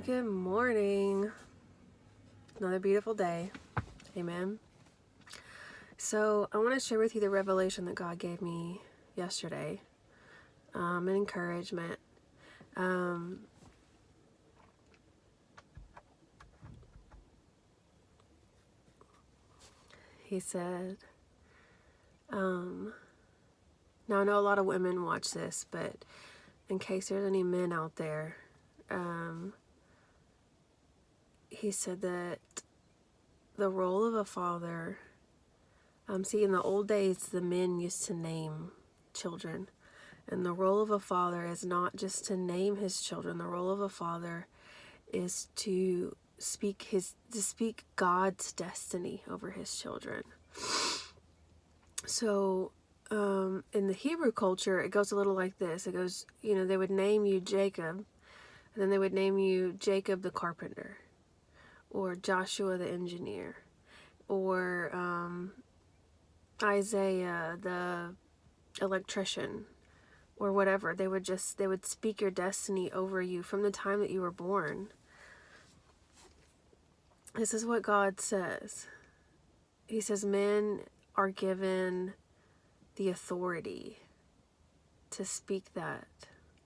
Good morning. Another beautiful day. Amen. So I want to share with you the revelation that God gave me yesterday. An encouragement. He said, now I know a lot of women watch this, but in case there's any men out there, he said that the role of a father, see, in the old days, the men used to name children. And the role of a father is not just to name his children. The role of a father is to speak God's destiny over his children. So, in the Hebrew culture, it goes a little like this. It goes, they would name you Jacob, and then they would name you Jacob the carpenter, or Joshua the engineer, or Isaiah the electrician, or whatever. They would speak your destiny over you from the time that you were born. This is what God says. He says men are given the authority to speak that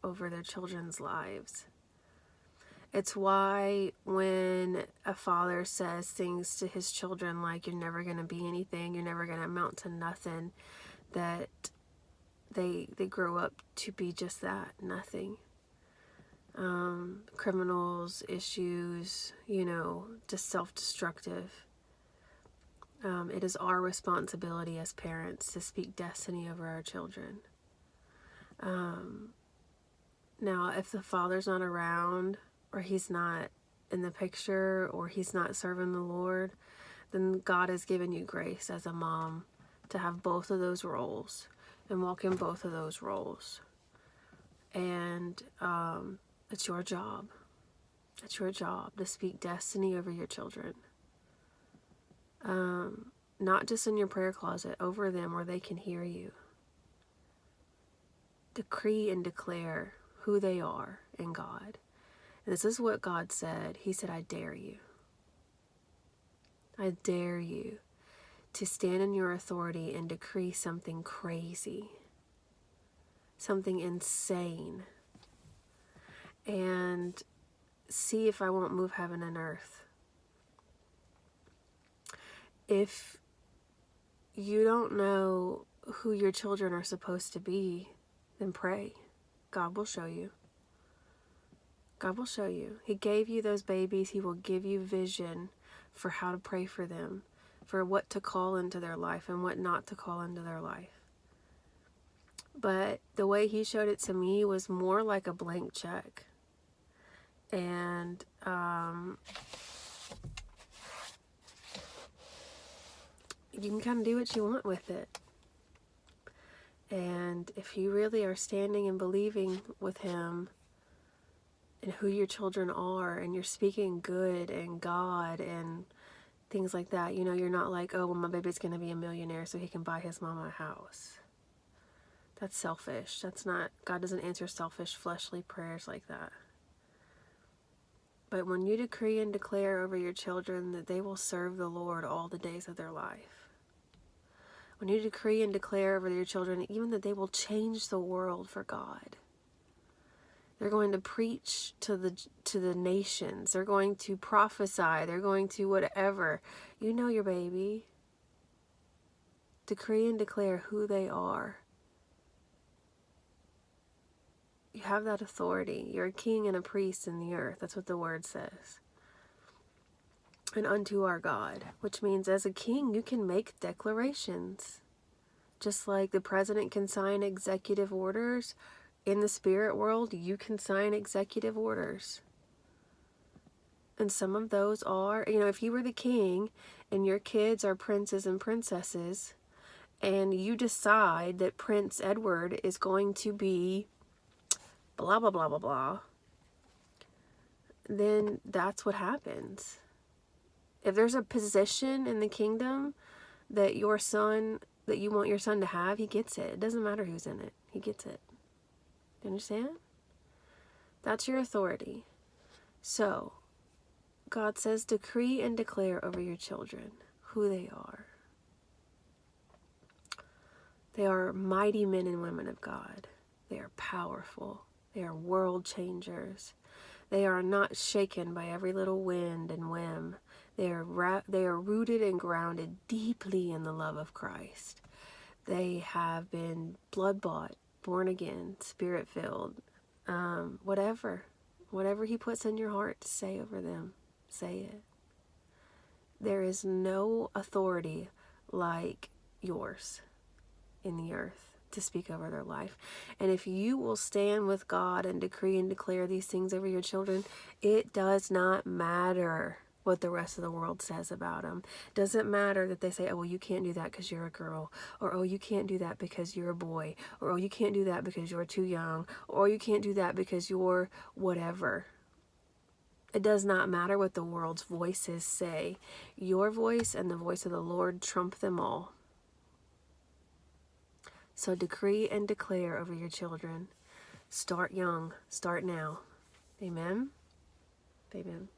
over their children's lives. It's why when a father says things to his children like, you're never going to be anything, you're never going to amount to nothing, that they grow up to be just that, nothing. Criminals, issues, just self-destructive. It is our responsibility as parents to speak destiny over our children. Now, if the father's not around, or he's not in the picture, or he's not serving the Lord, then God has given you grace as a mom to have both of those roles and walk in both of those roles. And it's your job. It's your job to speak destiny over your children. Not just in your prayer closet, over them where they can hear you. Decree and declare who they are in God. And this is what God said. He said, I dare you. I dare you to stand in your authority and decree something crazy, something insane, and see if I won't move heaven and earth. If you don't know who your children are supposed to be, then pray. God will show you. God will show you. He gave you those babies. He will give you vision for how to pray for them, for what to call into their life and what not to call into their life. But the way he showed it to me was more like a blank check. And you can kind of do what you want with it. And if you really are standing and believing with him and who your children are, and you're speaking good and God and things like that, you're not like, oh, well, my baby's going to be a millionaire so he can buy his mama a house. That's selfish. That's not, God doesn't answer selfish, fleshly prayers like that. But when you decree and declare over your children that they will serve the Lord all the days of their life, when you decree and declare over your children even that they will change the world for God, they're going to preach to the nations, they're going to prophesy, they're going to whatever. You know your baby. Decree and declare who they are. You have that authority. You're a king and a priest in the earth. That's what the word says. And unto our God, which means as a king, you can make declarations. Just like the president can sign executive orders, in the spirit world, you can sign executive orders. And some of those are, if you were the king and your kids are princes and princesses, and you decide that Prince Edward is going to be blah, blah, blah, blah, blah, then that's what happens. If there's a position in the kingdom that you want your son to have, he gets it. It doesn't matter who's in it. He gets it. You understand? That's your authority. So, God says, decree and declare over your children who they are. They are mighty men and women of God. They are powerful. They are world changers. They are not shaken by every little wind and whim. They are rooted and grounded deeply in the love of Christ. They have been blood-bought, born again, spirit-filled, whatever he puts in your heart to say over them, say it. There is no authority like yours in the earth to speak over their life. And if you will stand with God and decree and declare these things over your children, it does not matter what the rest of the world says about them. Doesn't matter that they say, oh, well, you can't do that because you're a girl, or oh, you can't do that because you're a boy, or oh, you can't do that because you're too young, or you can't do that because you're whatever. It does not matter what the world's voices say. Your voice and the voice of the Lord trump them all. So decree and declare over your children. Start young. Start now. Amen. Amen.